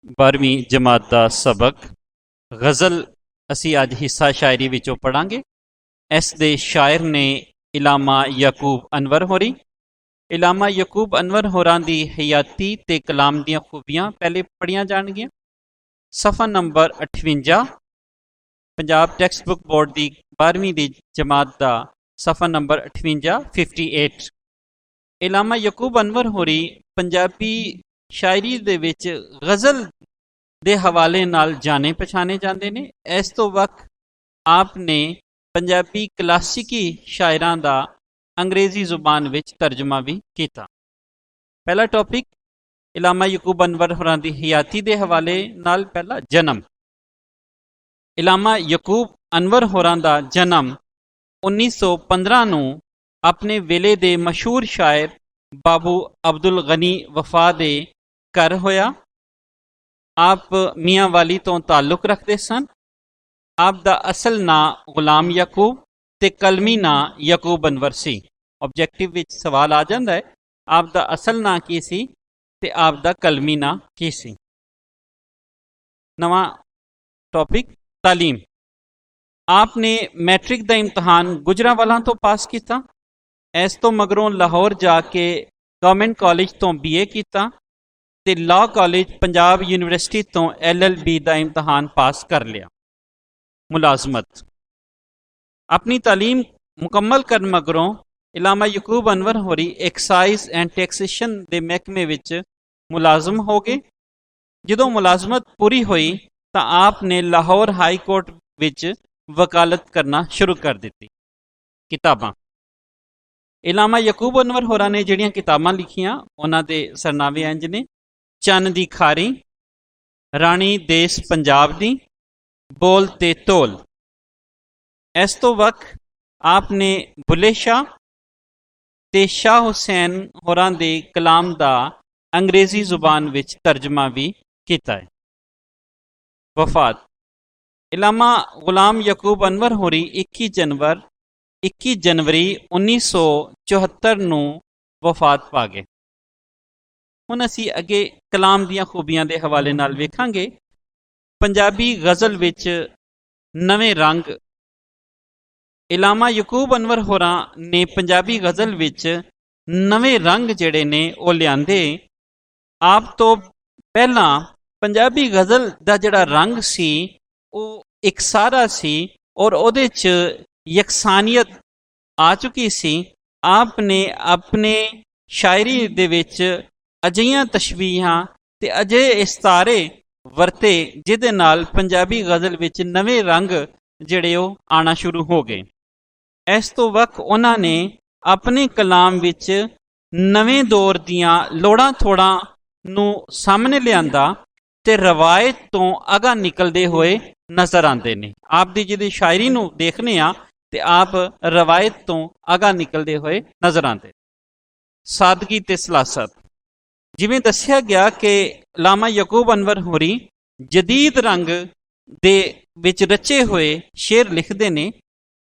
12ਵੀਂ ਜਮਾਤ ਦਾ ਸਬਕ ਗਜ਼ਲ ਅਸੀਂ ਅੱਜ ਹਿੱਸਾ ਸ਼ਾਇਰੀ ਵਿੱਚੋਂ ਪੜ੍ਹਾਂਗੇ। ਇਸ ਦੇ ਸ਼ਾਇਰ ਨੇ ਇਲਾਮਾ ਯਾਕੂਬ ਅਨਵਰ ਹੋਰੀ। ਇਲਾਮਾ ਯਾਕੂਬ ਅਨਵਰ ਹੋਰਾਂ ਦੀ ਹਯਾਤੀ ਤੇ ਕਲਾਮ ਦੀਆਂ ਖੂਬੀਆਂ ਪਹਿਲੇ ਪੜ੍ਹੀਆਂ ਜਾਣਗੀਆਂ। ਸਫਾ ਨੰਬਰ 58 ਪੰਜਾਬ ਟੈਕਸਟ ਬੁੱਕ ਬੋਰਡ ਦੀ 12ਵੀਂ ਦੀ ਜਮਾਤ ਦਾ ਸਫਾ ਨੰਬਰ 58 ਇਲਾਮਾ ਯਾਕੂਬ ਅਨਵਰ ਹੋਰੀ ਪੰਜਾਬੀ ਸ਼ਾਇਰੀ ਦੇ ਵਿੱਚ ਗਜ਼ਲ ਦੇ ਹਵਾਲੇ ਨਾਲ ਜਾਣੇ ਪਛਾਣੇ ਜਾਂਦੇ ਨੇ। ਇਸ ਤੋਂ ਵੱਖ ਆਪ ਨੇ ਪੰਜਾਬੀ ਕਲਾਸਿਕੀ ਸ਼ਾਇਰਾਂ ਦਾ ਅੰਗਰੇਜ਼ੀ ਜ਼ੁਬਾਨ ਵਿੱਚ ਤਰਜਮਾ ਵੀ ਕੀਤਾ। ਪਹਿਲਾ ਟੌਪਿਕ ਇਲਾਮਾ ਯਾਕੂਬ ਅਨਵਰ ਹੋਰਾਂ ਦੀ ਹਯਾਤੀ ਦੇ ਹਵਾਲੇ ਨਾਲ। ਪਹਿਲਾ ਜਨਮ। ਇਲਾਮਾ ਯਾਕੂਬ ਅਨਵਰ ਹੋਰਾਂ ਦਾ ਜਨਮ 1915 ਨੂੰ ਆਪਣੇ ਵੇਲੇ ਦੇ ਮਸ਼ਹੂਰ ਸ਼ਾਇਰ ਬਾਬੂ ਅਬਦੁਲ ਗਨੀ ਵਫਾ ਦੇ ਘਰ ਹੋਇਆ। ਆਪ ਮੀਆਂ ਵਾਲੀ ਤੋਂ ਤਾਲੁਕ ਰੱਖਦੇ ਸਨ। ਆਪ ਦਾ ਅਸਲ ਨਾਂ ਗੁਲਾਮ ਯਾਕੂਬ ਤੇ ਕਲਮੀ ਨਾਂ ਯਾਕੂਬ ਅਨਵਰ ਸੀ। ਆਬਜੈਕਟਿਵ ਵਿੱਚ ਸਵਾਲ ਆ ਜਾਂਦਾ ਹੈ, ਆਪ ਦਾ ਅਸਲ ਨਾਂ ਕੀ ਸੀ ਤੇ ਆਪ ਦਾ ਕਲਮੀ ਨਾਂ ਕੀ ਸੀ। ਨਵਾਂ ਟੌਪਿਕ ਤਾਲੀਮ। ਆਪ ਨੇ ਮੈਟ੍ਰਿਕ ਦਾ ਇਮਤਿਹਾਨ ਗੁਜਰਾਂਵਾਲਾ ਤੋਂ ਪਾਸ ਕੀਤਾ। ਇਸ ਤੋਂ ਮਗਰੋਂ ਲਾਹੌਰ ਜਾ ਕੇ ਗਵਰਨਮੈਂਟ ਕਾਲਜ ਤੋਂ BA ਕੀਤਾ ਤੇ ਲਾਅ ਕਾਲਜ ਪੰਜਾਬ ਯੂਨੀਵਰਸਿਟੀ ਤੋਂ LLB ਦਾ ਇਮਤਿਹਾਨ ਪਾਸ ਕਰ ਲਿਆ। ਮੁਲਾਜ਼ਮਤ। ਆਪਣੀ ਤਾਲੀਮ ਮੁਕੰਮਲ ਕਰਨ ਮਗਰੋਂ ਇਲਾਮਾ ਯਾਕੂਬ ਅਨਵਰ ਹੋਰੀ ਐਕਸਾਈਜ਼ ਐਂਡ ਟੈਕਸੇਸ਼ਨ ਦੇ ਮਹਿਕਮੇ ਵਿੱਚ ਮੁਲਾਜ਼ਮ ਹੋ ਗਏ। ਜਦੋਂ ਮੁਲਾਜ਼ਮਤ ਪੂਰੀ ਹੋਈ ਤਾਂ ਆਪ ਨੇ ਲਾਹੌਰ ਹਾਈ ਕੋਰਟ ਵਿੱਚ ਵਕਾਲਤ ਕਰਨਾ ਸ਼ੁਰੂ ਕਰ ਦਿੱਤੀ। ਕਿਤਾਬਾਂ। ਇਲਾਮਾ ਯਾਕੂਬ ਅਨਵਰ ਹੋਰਾਂ ਨੇ ਜਿਹੜੀਆਂ ਕਿਤਾਬਾਂ ਲਿਖੀਆਂ ਉਹਨਾਂ ਦੇ ਸਰਨਾਵੇ ਇੰਜ ਨੇ: ਚੰਨ ਦੀ ਖਾਰੀ, ਰਾਣੀ ਦੇਸ ਪੰਜਾਬ ਦੀ, ਬੋਲ ਤੇ ਤੋਲ। ਇਸ ਤੋਂ ਵੱਖ ਆਪ ਨੇ ਬੁੱਲੇ ਸ਼ਾਹ ਤੇ ਸ਼ਾਹ ਹੁਸੈਨ ਹੋਰਾਂ ਦੇ ਕਲਾਮ ਦਾ ਅੰਗਰੇਜ਼ੀ ਜ਼ੁਬਾਨ ਵਿੱਚ ਤਰਜਮਾ ਵੀ ਕੀਤਾ ਹੈ। ਵਫਾਤ। ਇਲਾਮਾ ਗੁਲਾਮ ਯਾਕੂਬ ਅਨਵਰ ਹੋਰੀ 21 ਜਨਵਰੀ 1974 ਨੂੰ ਵਫਾਤ ਪਾ ਗਏ। ਹੁਣ ਅਸੀਂ ਅੱਗੇ ਕਲਾਮ ਦੀਆਂ ਖੂਬੀਆਂ ਦੇ ਹਵਾਲੇ ਨਾਲ ਵੇਖਾਂਗੇ। ਪੰਜਾਬੀ ਗਜ਼ਲ ਵਿੱਚ ਨਵੇਂ ਰੰਗ। ਇਲਾਮਾ ਯਾਕੂਬ ਅਨਵਰ ਹੋਰਾਂ ਨੇ ਪੰਜਾਬੀ ਗਜ਼ਲ ਵਿੱਚ ਨਵੇਂ ਰੰਗ ਜਿਹੜੇ ਨੇ ਉਹ ਲਿਆਂਦੇ। ਆਪ ਤੋਂ ਪਹਿਲਾਂ ਪੰਜਾਬੀ ਗਜ਼ਲ ਦਾ ਜਿਹੜਾ ਰੰਗ ਸੀ ਉਹ ਇਕਸਾਰਾ ਸੀ ਔਰ ਉਹਦੇ 'ਚ ਯਕਸਾਨੀਅਤ ਆ ਚੁੱਕੀ ਸੀ। ਆਪ ਨੇ ਆਪਣੇ ਸ਼ਾਇਰੀ ਦੇ ਵਿੱਚ ਅਜਿਹੀਆਂ ਤਸ਼ਬੀਹਾਂ ਤੇ ਅਜਿਹੇ ਇਸਤਾਰੇ ਵਰਤੇ ਜਿਹਦੇ ਨਾਲ ਪੰਜਾਬੀ ਗਜ਼ਲ ਵਿੱਚ ਨਵੇਂ ਰੰਗ ਜਿਹੜੇ ਉਹ ਆਉਣਾ ਸ਼ੁਰੂ ਹੋ ਗਏ। ਇਸ ਤੋਂ ਵੱਖ ਉਹਨਾਂ ਨੇ ਆਪਣੇ ਕਲਾਮ ਵਿੱਚ ਨਵੇਂ ਦੌਰ ਦੀਆਂ ਲੋੜਾਂ ਥੋੜਾਂ ਨੂੰ ਸਾਹਮਣੇ ਲਿਆਂਦਾ ਤੇ ਰਵਾਇਤ ਤੋਂ ਅਗਾਂਹ ਨਿਕਲਦੇ ਹੋਏ ਨਜ਼ਰ ਆਉਂਦੇ ਨੇ। ਆਪ ਦੀ ਜਿਹੜੀ ਸ਼ਾਇਰੀ ਨੂੰ ਦੇਖਦੇ ਹਾਂ ਤੇ ਆਪ ਰਵਾਇਤ ਤੋਂ ਅਗਾਂਹ ਨਿਕਲਦੇ ਹੋਏ ਨਜ਼ਰ ਆਉਂਦੇ। ਸਾਦਗੀ ਤੇ ਸਲਾਸਤ। ਜਿਵੇਂ ਦੱਸਿਆ ਗਿਆ ਕਿ ਇਲਾਮਾ ਯਾਕੂਬ ਅਨਵਰ ਹੋਰੀ ਜਦੀਦ ਰੰਗ ਦੇ ਵਿੱਚ ਰਚੇ ਹੋਏ ਸ਼ੇਰ ਲਿਖਦੇ ਨੇ।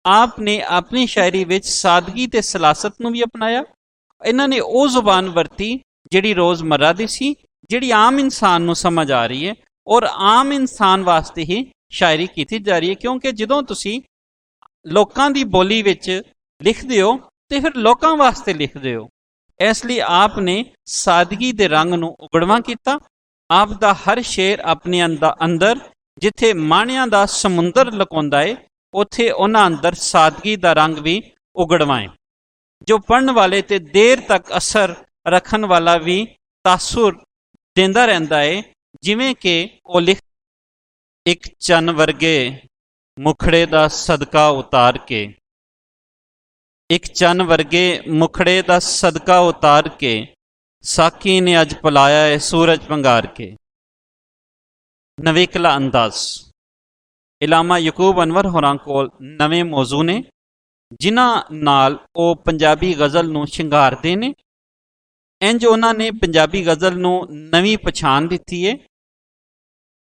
ਆਪ ਨੇ ਆਪਣੀ ਸ਼ਾਇਰੀ ਵਿੱਚ ਸਾਦਗੀ ਤੇ ਸਲਾਸਤ ਨੂੰ ਵੀ ਅਪਣਾਇਆ। ਇਹਨਾਂ ਨੇ ਉਹ ਜ਼ੁਬਾਨ ਵਰਤੀ ਜਿਹੜੀ ਰੋਜ਼ਮर्रा ਦੀ ਸੀ, ਜਿਹੜੀ ਆਮ ਇਨਸਾਨ ਨੂੰ ਸਮਝ ਆ ਰਹੀ ਹੈ ਔਰ ਆਮ ਇਨਸਾਨ ਵਾਸਤੇ ਹੀ ਸ਼ਾਇਰੀ ਕੀਤੀ ਜਾ ਰਹੀ ਹੈ। ਕਿਉਂਕਿ ਜਦੋਂ ਤੁਸੀਂ ਲੋਕਾਂ ਦੀ ਬੋਲੀ ਵਿੱਚ ਲਿਖਦੇ ਹੋ ਤੇ ਫਿਰ ਲੋਕਾਂ ਵਾਸਤੇ ਲਿਖਦੇ ਹੋ। ਇਸ ਲਈ ਆਪ ਨੇ ਸਾਦਗੀ ਦੇ ਰੰਗ ਨੂੰ ਉਗੜਵਾਂ ਕੀਤਾ। ਆਪ ਦਾ ਹਰ ਸ਼ੇਰ ਆਪਣੇ ਅੰਦਰ ਜਿੱਥੇ ਮਾਣਿਆਂ ਦਾ ਸਮੁੰਦਰ ਲੁਕਾਉਂਦਾ ਹੈ ਉੱਥੇ ਉਹਨਾਂ ਅੰਦਰ ਸਾਦਗੀ ਦਾ ਰੰਗ ਵੀ ਉਗੜਵਾਏ, ਜੋ ਪੜ੍ਹਨ ਵਾਲੇ ਤੇ ਦੇਰ ਤੱਕ ਅਸਰ ਰੱਖਣ ਵਾਲਾ ਵੀ ਤਾਸੁਰ ਦਿੰਦਾ ਰਹਿੰਦਾ ਹੈ। ਜਿਵੇਂ ਕਿ ਉਹ ਲਿਖ: ਇੱਕ ਚੰਨ ਵਰਗੇ ਮੁਖੜੇ ਦਾ ਸਦਕਾ ਉਤਾਰ ਕੇ, ਇੱਕ ਚੰਨ ਵਰਗੇ ਮੁਖੜੇ ਦਾ ਸਦਕਾ ਉਤਾਰ ਕੇ, ਸਾਕੀ ਨੇ ਅੱਜ ਪਲਾਇਆ ਹੈ ਸੂਰਜ ਭੰਗਾਰ ਕੇ। ਨਵੇਕਲਾ ਅੰਦਾਜ਼। ਇਲਾਮਾ ਯਾਕੂਬ ਅਨਵਰ ਹੋਰਾਂ ਕੋਲ ਨਵੇਂ ਮੌਜ਼ੂ ਨੇ ਜਿਨ੍ਹਾਂ ਨਾਲ ਉਹ ਪੰਜਾਬੀ ਗਜ਼ਲ ਨੂੰ ਸ਼ਿੰਗਾਰਦੇ ਨੇ। ਇੰਜ ਉਹਨਾਂ ਨੇ ਪੰਜਾਬੀ ਗਜ਼ਲ ਨੂੰ ਨਵੀਂ ਪਛਾਣ ਦਿੱਤੀ ਹੈ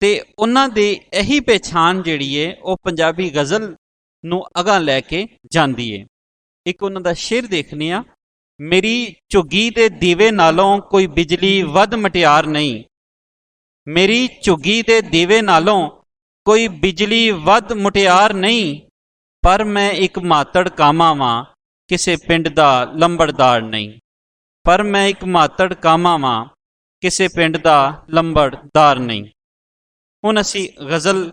ਤੇ ਉਹਨਾਂ ਦੀ ਇਹੀ ਪਹਿਚਾਣ ਜਿਹੜੀ ਹੈ ਉਹ ਪੰਜਾਬੀ ਗਜ਼ਲ ਨੂੰ ਅਗਾਂਹ ਲੈ ਕੇ ਜਾਂਦੀ ਹੈ। ਇੱਕ ਉਹਨਾਂ ਦਾ ਸ਼ੇਰ ਦੇਖਦੇ ਹਾਂ: ਮੇਰੀ ਝੁੱਗੀ ਦੇ ਦੀਵੇ ਨਾਲੋਂ ਕੋਈ ਬਿਜਲੀ ਵੱਧ ਮਟਿਆਰ ਨਹੀਂ, ਮੇਰੀ ਝੁੱਗੀ ਦੇ ਦੀਵੇ ਨਾਲੋਂ ਕੋਈ ਬਿਜਲੀ ਵੱਧ ਮੁਟਿਆਰ ਨਹੀਂ, ਪਰ ਮੈਂ ਇੱਕ ਮਾਤੜ ਕਾਮਾ ਵਾਂ, ਕਿਸੇ ਪਿੰਡ ਦਾ ਲੰਬੜਦਾਰ ਨਹੀਂ। ਪਰ ਮੈਂ ਇੱਕ ਮਾਤੜ ਕਾਮਾ ਵਾਂ, ਕਿਸੇ ਪਿੰਡ ਦਾ ਲੰਬੜਦਾਰ ਨਹੀਂ। ਹੁਣ ਅਸੀਂ ਗਜ਼ਲ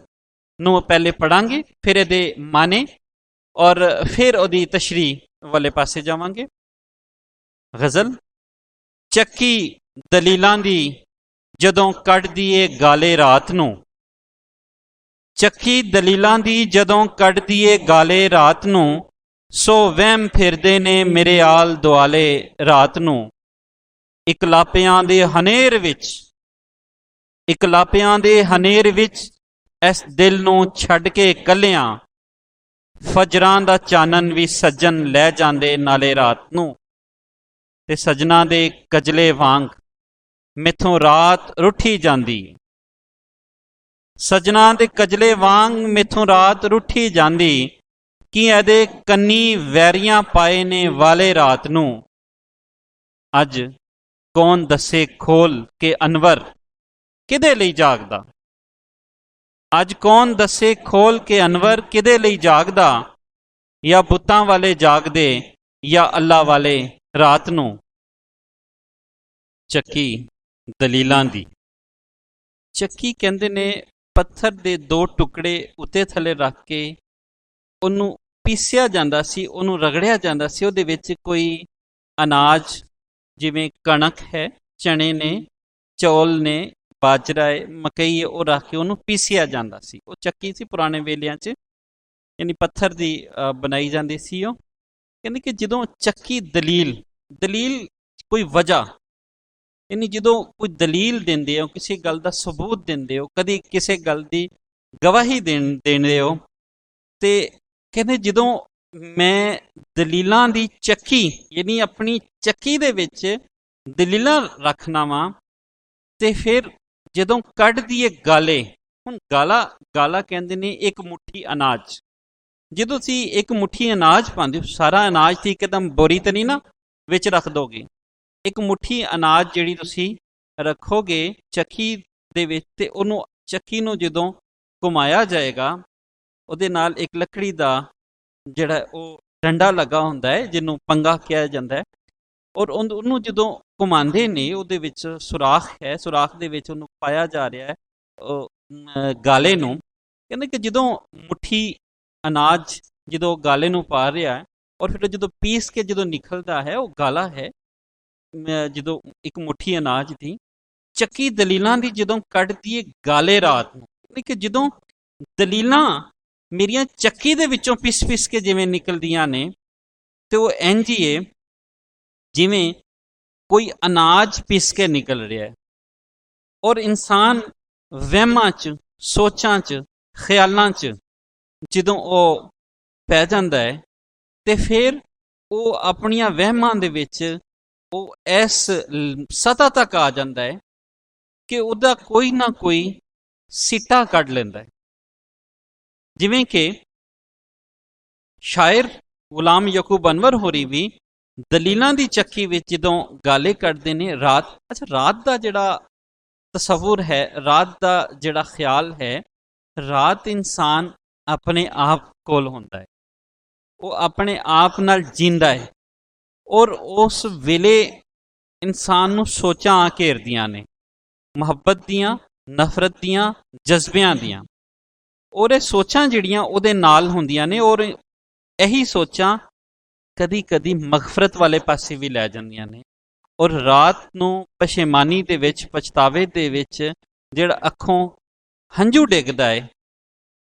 ਨੂੰ ਪਹਿਲੇ ਪੜਾਂਗੇ, ਫਿਰ ਇਹਦੇ ਮਾਨੇ ਔਰ ਫਿਰ ਉਹਦੀ ਤਸ਼ਰੀਹ ਵਾਲੇ ਪਾਸੇ ਜਾਵਾਂਗੇ। ਗਜ਼ਲ। ਚੱਕੀ ਦਲੀਲਾਂ ਦੀ ਜਦੋਂ ਕੱਢਦੀ ਏ ਗਾਲੇ ਰਾਤ ਨੂੰ, ਚੱਕੀ ਦਲੀਲਾਂ ਦੀ ਜਦੋਂ ਕੱਢਦੀ ਏ ਗਾਲੇ ਰਾਤ ਨੂੰ, ਸੋ ਵਹਿਮ ਫਿਰਦੇ ਨੇ ਮੇਰੇ ਆਲ ਦੁਆਲੇ ਰਾਤ ਨੂੰ। ਇਕਲਾਪਿਆਂ ਦੇ ਹਨੇਰ ਵਿੱਚ, ਇਕਲਾਪਿਆਂ ਦੇ ਹਨੇਰ ਵਿੱਚ ਇਸ ਦਿਲ ਨੂੰ ਛੱਡ ਕੇ ਕੱਲਿਆਂ, ਫਜਰਾਂ ਦਾ ਚਾਨਣ ਵੀ ਸੱਜਣ ਲੈ ਜਾਂਦੇ ਨਾਲੇ ਰਾਤ ਨੂੰ। ਤੇ ਸਜਣਾ ਦੇ ਕਜਲੇ ਵਾਂਗ ਮੈਥੋਂ ਰਾਤ ਰੁੱਠੀ ਜਾਂਦੀ, ਸਜਣਾ ਦੇ ਕਜਲੇ ਵਾਂਗ ਮੈਥੋਂ ਰਾਤ ਰੁੱਠੀ ਜਾਂਦੀ। ਕੀ ਇਹਦੇ ਕੰਨੀ ਵੈਰੀਆਂ ਪਾਏ ਨੇ ਵਾਲੇ ਰਾਤ ਨੂੰ। ਅੱਜ ਕੌਣ ਦੱਸੇ ਖੋਲ ਕੇ ਅਨਵਰ ਕਿਹਦੇ ਲਈ ਜਾਗਦਾ। ਅੱਜ ਕੌਣ ਦੱਸੇ ਖੋਲ ਕੇ ਅਨਵਰ ਕਿਹਦੇ ਲਈ ਜਾਗਦਾ। ਜਾਂ ਬੁੱਤਾਂ ਵਾਲੇ ਜਾਗਦੇ ਜਾਂ ਅੱਲਾ ਵਾਲੇ ਰਾਤ ਨੂੰ। ਚੱਕੀ ਦਲੀਲਾਂ ਦੀ। ਚੱਕੀ ਕਹਿੰਦੇ ਨੇ ਪੱਥਰ ਦੇ ਦੋ ਟੁਕੜੇ ਉੱਤੇ ਥੱਲੇ ਰੱਖ ਕੇ ਉਹਨੂੰ ਪੀਸਿਆ ਜਾਂਦਾ ਸੀ, ਉਹਨੂੰ ਰਗੜਿਆ ਜਾਂਦਾ ਸੀ। ਉਹਦੇ ਵਿੱਚ ਕੋਈ ਅਨਾਜ ਜਿਵੇਂ ਕਣਕ ਹੈ, ਚਣੇ ਨੇ, ਚੌਲ ਨੇ, ਬਾਜਰਾ ਹੈ, ਮਕਈ ਹੈ, ਉਹ ਰੱਖ ਕੇ ਉਹਨੂੰ ਪੀਸਿਆ ਜਾਂਦਾ ਸੀ। ਉਹ ਚੱਕੀ ਸੀ ਪੁਰਾਣੇ ਵੇਲਿਆਂ 'ਚ, ਯਾਨੀ ਪੱਥਰ ਦੀ ਬਣਾਈ ਜਾਂਦੀ ਸੀ ਉਹ। ਕਹਿੰਦੇ ਕਿ ਜਦੋਂ ਚੱਕੀ ਦਲੀਲ, ਦਲੀਲ ਕੋਈ ਵਜ੍ਹਾ, ਯਾਨੀ ਜਦੋਂ ਕੋਈ ਦਲੀਲ ਦਿੰਦੇ ਹੋ, ਕਿਸੇ ਗੱਲ ਦਾ ਸਬੂਤ ਦਿੰਦੇ ਹੋ, ਕਦੀ ਕਿਸੇ ਗੱਲ ਦੀ ਗਵਾਹੀ ਦੇਂਦੇ ਹੋ, ਤੇ ਕਹਿੰਦੇ ਜਦੋਂ ਮੈਂ ਦਲੀਲਾਂ ਦੀ ਚੱਕੀ, ਯਾਨੀ ਆਪਣੀ ਚੱਕੀ ਦੇ ਵਿੱਚ ਦਲੀਲਾਂ ਰੱਖਣਾ ਵਾਂ, ਤੇ ਫਿਰ ਜਦੋਂ ਕੱਢਦੀ ਏ ਗਾਲੇ। ਹੁਣ ਗਾਲਾ, ਗਾਲਾ ਕਹਿੰਦੇ ਨੇ ਇੱਕ ਮੁੱਠੀ ਅਨਾਜ। ਜਦੋਂ ਤੁਸੀਂ ਇੱਕ ਮੁੱਠੀ ਅਨਾਜ ਪਾਉਂਦੇ ਹੋ, ਸਾਰਾ ਅਨਾਜ ਤੇ ਇੱਕਦਮ ਬੋਰੀ ਤਾਂ ਨਹੀਂ ਨਾ ਵਿੱਚ ਰੱਖ ਦੋਗੇ। ਇੱਕ ਮੁੱਠੀ ਅਨਾਜ ਜਿਹੜੀ ਤੁਸੀਂ ਰੱਖੋਗੇ ਚੱਕੀ ਦੇ ਵਿੱਚ, ਤੇ ਉਹਨੂੰ ਚੱਕੀ ਨੂੰ ਜਦੋਂ ਘੁਮਾਇਆ ਜਾਏਗਾ, ਉਹਦੇ ਨਾਲ ਇੱਕ ਲੱਕੜੀ ਦਾ ਜਿਹੜਾ ਉਹ ਡੰਡਾ ਲੱਗਾ ਹੁੰਦਾ ਹੈ, ਜਿਹਨੂੰ ਪੰਗਾ ਕਿਹਾ ਜਾਂਦਾ ਹੈ, ਔਰ ਉਹਨੂੰ ਜਦੋਂ ਘੁਮਾਉਂਦੇ ਨੇ, ਉਹਦੇ ਵਿੱਚ ਸੁਰਾਖ ਹੈ, ਸੁਰਾਖ ਦੇ ਵਿੱਚ ਉਹਨੂੰ ਪਾਇਆ ਜਾ ਰਿਹਾ ਹੈ ਗਾਲੇ ਨੂੰ। ਕਹਿੰਦੇ ਕਿ ਜਦੋਂ ਮੁੱਠੀ ਅਨਾਜ ਜਦੋਂ ਗਾਲੇ ਨੂੰ ਪਾ ਰਿਹਾ ਹੈ, ਔਰ ਫਿਰ ਜਦੋਂ ਪੀਸ ਕੇ ਜਦੋਂ ਨਿਕਲਦਾ ਹੈ, ਉਹ ਗਾਲਾ ਹੈ ਜਦੋਂ ਇੱਕ ਮੁੱਠੀ ਅਨਾਜ ਦੀ। ਚੱਕੀ ਦਲੀਲਾਂ ਦੀ ਜਦੋਂ ਕੱਢਦੀ ਏ ਗਾਲੇ ਰਾਤ ਨੂੰ, ਕਿ ਜਦੋਂ ਦਲੀਲਾਂ ਮੇਰੀਆਂ ਚੱਕੀ ਦੇ ਵਿੱਚੋਂ ਪਿਸ ਪਿਸ ਕੇ ਜਿਵੇਂ ਨਿਕਲਦੀਆਂ ਨੇ, ਤੇ ਉਹ ਇੰਝ ਹੀ ਏ ਜਿਵੇਂ ਕੋਈ ਅਨਾਜ ਪਿਸ ਕੇ ਨਿਕਲ ਰਿਹਾ ਹੈ। ਔਰ ਇਨਸਾਨ ਵਹਿਮਾਂ 'ਚ, ਸੋਚਾਂ 'ਚ, ਖਿਆਲਾਂ 'ਚ ਜਦੋਂ ਉਹ ਪੈ ਜਾਂਦਾ ਹੈ, ਤੇ ਫਿਰ ਉਹ ਆਪਣੀਆਂ ਵਹਿਮਾਂ ਦੇ ਵਿੱਚ ਉਹ ਇਸ ਸਤ੍ਹਾ ਤੱਕ ਆ ਜਾਂਦਾ ਹੈ ਕਿ ਉਹਦਾ ਕੋਈ ਨਾ ਕੋਈ ਸਿੱਟਾ ਕੱਢ ਲੈਂਦਾ ਹੈ। ਜਿਵੇਂ ਕਿ ਸ਼ਾਇਰ ਗੁਲਾਮ ਯਾਕੂਬ ਅਨਵਰ ਹੋਰੀ ਵੀ ਦਲੀਲਾਂ ਦੀ ਚੱਕੀ ਵਿੱਚ ਜਦੋਂ ਗਾਲੇ ਕੱਢਦੇ ਨੇ ਰਾਤ। ਅੱਛਾ, ਰਾਤ ਦਾ ਜਿਹੜਾ ਤਸਵੁਰ ਹੈ, ਰਾਤ ਦਾ ਜਿਹੜਾ ਖਿਆਲ ਹੈ, ਰਾਤ ਇਨਸਾਨ ਆਪਣੇ ਆਪ ਕੋਲ ਹੁੰਦਾ ਹੈ, ਉਹ ਆਪਣੇ ਆਪ ਨਾਲ ਜੀਂਦਾ ਹੈ, ਔਰ ਉਸ ਵੇਲੇ ਇਨਸਾਨ ਨੂੰ ਸੋਚਾਂ ਆ ਘੇਰਦੀਆਂ ਨੇ, ਮੁਹੱਬਤ ਦੀਆਂ, ਨਫ਼ਰਤ ਦੀਆਂ, ਜਜ਼ਬਿਆਂ ਦੀਆਂ। ਔਰ ਇਹ ਸੋਚਾਂ ਜਿਹੜੀਆਂ ਉਹਦੇ ਨਾਲ ਹੁੰਦੀਆਂ ਨੇ, ਔਰ ਇਹੀ ਸੋਚਾਂ ਕਦੀ ਕਦੀ ਮਗਫਰਤ ਵਾਲੇ ਪਾਸੇ ਵੀ ਲੈ ਜਾਂਦੀਆਂ ਨੇ। ਔਰ ਰਾਤ ਨੂੰ ਪਸ਼ੇਮਾਨੀ ਦੇ ਵਿੱਚ, ਪਛਤਾਵੇ ਦੇ ਵਿੱਚ ਜਿਹੜਾ ਅੱਖੋਂ ਹੰਝੂ ਡਿੱਗਦਾ ਹੈ,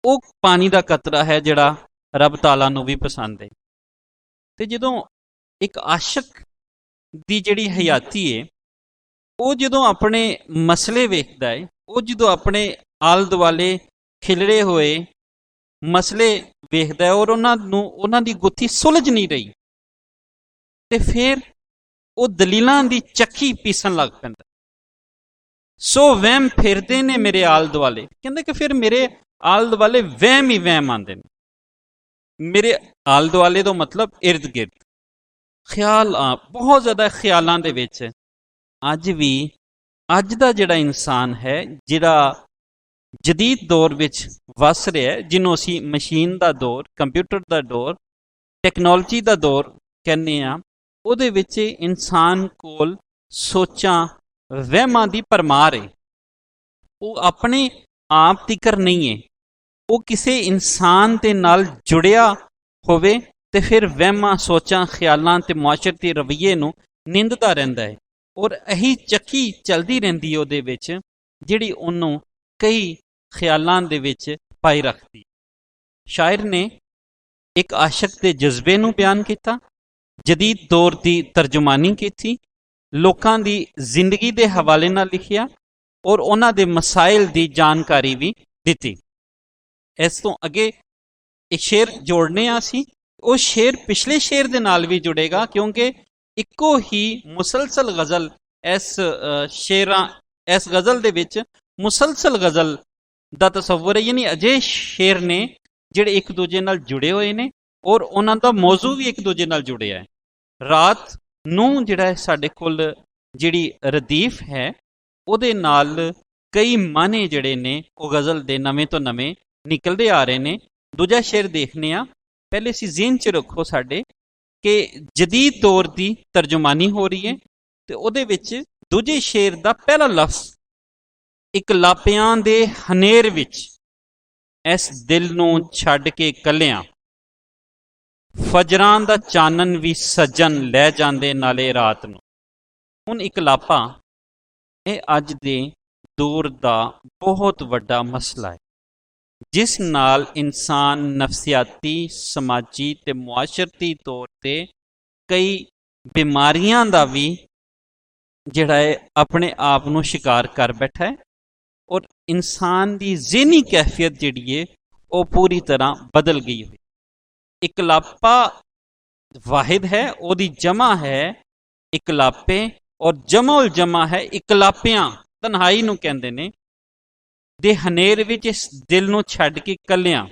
ਉਹ ਪਾਣੀ ਦਾ ਕਤਰਾ ਹੈ ਜਿਹੜਾ ਰੱਬ ਤਾਲਾ ਨੂੰ ਵੀ ਪਸੰਦ ਹੈ। ਤੇ ਜਦੋਂ ਇੱਕ ਆਸ਼ਿਕ ਦੀ ਜਿਹੜੀ ਹਯਾਤੀ ਹੈ, ਉਹ ਜਦੋਂ ਆਪਣੇ ਮਸਲੇ ਵੇਖਦਾ ਹੈ, ਉਹ ਜਦੋਂ ਆਪਣੇ ਆਲ ਦੁਆਲੇ ਖਿਲਰੇ ਹੋਏ ਮਸਲੇ ਵੇਖਦਾ ਹੈ, ਔਰ ਉਹਨਾਂ ਦੀ ਗੁੱਥੀ ਸੁਲਝ ਨਹੀਂ ਰਹੀ, ਤੇ ਫਿਰ ਉਹ ਦਲੀਲਾਂ ਦੀ ਚੱਕੀ ਪੀਸਣ ਲੱਗ ਪੈਂਦਾ। ਸੋ ਵਹਿਮ ਫਿਰਦੇ ਨੇ ਮੇਰੇ ਆਲ ਦੁਆਲੇ। ਕਹਿੰਦੇ ਕਿ ਫਿਰ ਮੇਰੇ ਆਲ ਦੁਆਲੇ ਵਹਿਮ ਹੀ ਵਹਿਮ ਆਉਂਦੇ ਨੇ। ਮੇਰੇ ਆਲ ਦੁਆਲੇ ਤੋਂ ਮਤਲਬ ਇਰਦ ਗਿਰਦ ਖਿਆਲ, ਬਹੁਤ ਜ਼ਿਆਦਾ ਖਿਆਲਾਂ ਦੇ ਵਿੱਚ ਅੱਜ ਵੀ ਅੱਜ ਦਾ ਜਿਹੜਾ ਇਨਸਾਨ ਹੈ, ਜਿਹੜਾ ਜਦੀਦ ਦੌਰ ਵਿੱਚ ਵਸ ਰਿਹਾ ਹੈ, ਜਿਹਨੂੰ ਅਸੀਂ ਮਸ਼ੀਨ ਦਾ ਦੌਰ, ਕੰਪਿਊਟਰ ਦਾ ਦੌਰ, ਟੈਕਨੋਲੋਜੀ ਦਾ ਦੌਰ ਕਹਿੰਦੇ ਆ, ਉਹਦੇ ਵਿੱਚ ਇਨਸਾਨ ਕੋਲ ਸੋਚਾਂ, ਵਹਿਮਾਂ ਦੀ ਭਰਮਾਰ ਹੈ। ਉਹ ਆਪਣੇ ਆਪ ਤਿਕਰ ਨਹੀਂ ਹੈ, ਉਹ ਕਿਸੇ ਇਨਸਾਨ ਦੇ ਨਾਲ ਜੁੜਿਆ ਹੋਵੇ ਤੇ ਫਿਰ ਵਹਿਮਾਂ, ਸੋਚਾਂ, ਖਿਆਲਾਂ ਤੇ ਮੁਆਸ਼ਰਤੀ ਰਵੱਈਏ ਨੂੰ ਨਿੰਦਦਾ ਰਹਿੰਦਾ ਹੈ। ਔਰ ਇਹੀ ਚੱਕੀ ਚਲਦੀ ਰਹਿੰਦੀ ਹੈ ਉਹਦੇ ਵਿੱਚ, ਜਿਹੜੀ ਉਹਨੂੰ ਕਈ ਖਿਆਲਾਂ ਦੇ ਵਿੱਚ ਪਾਈ ਰੱਖਦੀ। ਸ਼ਾਇਰ ਨੇ ਇੱਕ ਆਸ਼ਕ ਦੇ ਜਜ਼ਬੇ ਨੂੰ ਬਿਆਨ ਕੀਤਾ, ਜਦੀਦ ਦੌਰ ਦੀ ਤਰਜਮਾਨੀ ਕੀਤੀ, ਲੋਕਾਂ ਦੀ ਜ਼ਿੰਦਗੀ ਦੇ ਹਵਾਲੇ ਨਾਲ ਲਿਖਿਆ ਔਰ ਉਹਨਾਂ ਦੇ ਮਸਾਇਲ ਦੀ ਜਾਣਕਾਰੀ ਵੀ ਦਿੱਤੀ। ਇਸ ਤੋਂ ਅੱਗੇ ਇੱਕ ਸ਼ੇਰ ਜੋੜਨੇ ਆ ਅਸੀਂ, ਉਹ ਸ਼ੇਰ ਪਿਛਲੇ ਸ਼ੇਰ ਦੇ ਨਾਲ ਵੀ ਜੁੜੇਗਾ, ਕਿਉਂਕਿ ਇੱਕੋ ਹੀ ਮੁਸਲਸਲ ਗਜ਼ਲ ਇਸ ਗਜ਼ਲ ਦੇ ਵਿੱਚ ਮੁਸਲਸਲ ਗਜ਼ਲ ਦਾ ਤਸੱਵੁਰ ਹੈ, ਯਾਨੀ ਅਜੇ ਸ਼ੇਰ ਨੇ ਜਿਹੜੇ ਇੱਕ ਦੂਜੇ ਨਾਲ ਜੁੜੇ ਹੋਏ ਨੇ ਔਰ ਉਹਨਾਂ ਦਾ ਮੌਜ਼ੂ ਵੀ ਇੱਕ ਦੂਜੇ ਨਾਲ ਜੁੜਿਆ ਹੈ। ਰਾਤ ਨੂੰ ਜਿਹੜਾ ਸਾਡੇ ਕੋਲ ਜਿਹੜੀ ਰਦੀਫ ਹੈ, ਉਹਦੇ ਨਾਲ ਕਈ ਮਾਨੇ ਜਿਹੜੇ ਨੇ ਉਹ ਗਜ਼ਲ ਦੇ ਨਵੇਂ ਤੋਂ ਨਵੇਂ ਨਿਕਲਦੇ ਆ ਰਹੇ ਨੇ। ਦੂਜਾ ਸ਼ੇਰ ਦੇਖਨੇ ਆ, ਪਹਿਲੇ ਅਸੀਂ ਜ਼ਿਹਨ 'ਚ ਰੱਖੋ ਸਾਡੇ ਕਿ ਜਦੀਦ ਦੌਰ ਦੀ ਤਰਜਮਾਨੀ ਹੋ ਰਹੀ ਹੈ, ਤੇ ਉਹਦੇ ਵਿੱਚ ਦੂਜੇ ਸ਼ੇਰ ਦਾ ਪਹਿਲਾ ਲਫ਼ਜ਼, ਇਕਲਾਪਿਆਂ ਦੇ ਹਨੇਰ ਵਿੱਚ ਇਸ ਦਿਲ ਨੂੰ ਛੱਡ ਕੇ ਕੱਲਿਆਂ, ਫਜਰਾਂ ਦਾ ਚਾਨਣ ਵੀ ਸੱਜਣ ਲੈ ਜਾਂਦੇ ਨਾਲੇ ਰਾਤ ਨੂੰ। ਹੁਣ ਇਕਲਾਪਾ ਇਹ ਅੱਜ ਦੇ ਦੌਰ ਦਾ ਬਹੁਤ ਵੱਡਾ ਮਸਲਾ ਹੈ, ਜਿਸ ਨਾਲ ਇਨਸਾਨ ਨਫਸਿਆਤੀ, ਸਮਾਜੀ ਤੇ ਮੁਆਸ਼ਰਤੀ ਤੌਰ ਤੇ ਕਈ ਬਿਮਾਰੀਆਂ ਦਾ ਵੀ ਜਿਹੜਾ ਹੈ ਆਪਣੇ ਆਪ ਨੂੰ ਸ਼ਿਕਾਰ ਕਰ ਬੈਠਾ ਹੈ, ਔਰ ਇਨਸਾਨ ਦੀ ਜ਼ਿਹਨੀ ਕੈਫੀਅਤ ਜਿਹੜੀ ਹੈ ਉਹ ਪੂਰੀ ਤਰ੍ਹਾਂ ਬਦਲ ਗਈ ਹੋਈ। ਇਕਲਾਪਾ ਵਾਹਿਦ ਹੈ, ਉਹਦੀ ਜਮਾ ਹੈ ਇਕਲਾਪੇ, ਔਰ ਜਮਉਲ ਜਮਾ ਹੈ ਇਕਲਾਪਿਆਂ, ਤਨਹਾਈ ਨੂੰ ਕਹਿੰਦੇ ਨੇ। ਦੇ ਹਨੇਰ ਵਿੱਚ ਇਸ ਦਿਲ ਨੂੰ ਛੱਡ ਕੇ ਕੱਲਿਆਂ,